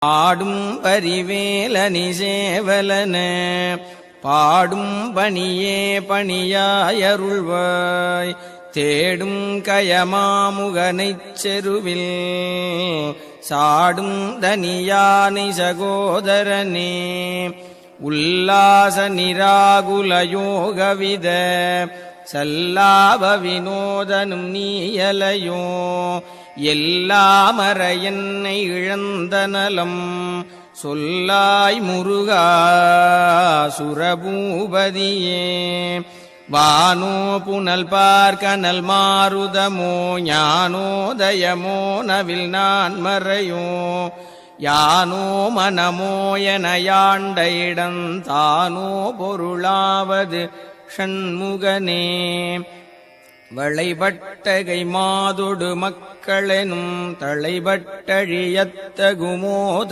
ஆடும் பரிவேலனி சேவலன பாடும் பணியே பணியாயருள்வாய் தேடும் கயமாமுகனைச் செருவில் சாடும் தனியானை சகோதரனே உல்லாச நிராகுல யோகவித சல்லாப வினோதனும் நீயலையோ எல்லாமற என்னை இழந்த நலம் சொல்லாய் முருகா சுரபூபதியே வானோ புனல் பார்க்கனல் மாருதமோ ஞானோதயமோ நவில் நான் மறையோ யானோ மனமோ என யாண்ட இடந்தானோ பொருளாவது ஷண்முகனே வளைபட்டகை மாதொடு மக்களெனும் தளைபட்டழியத்தகுமோத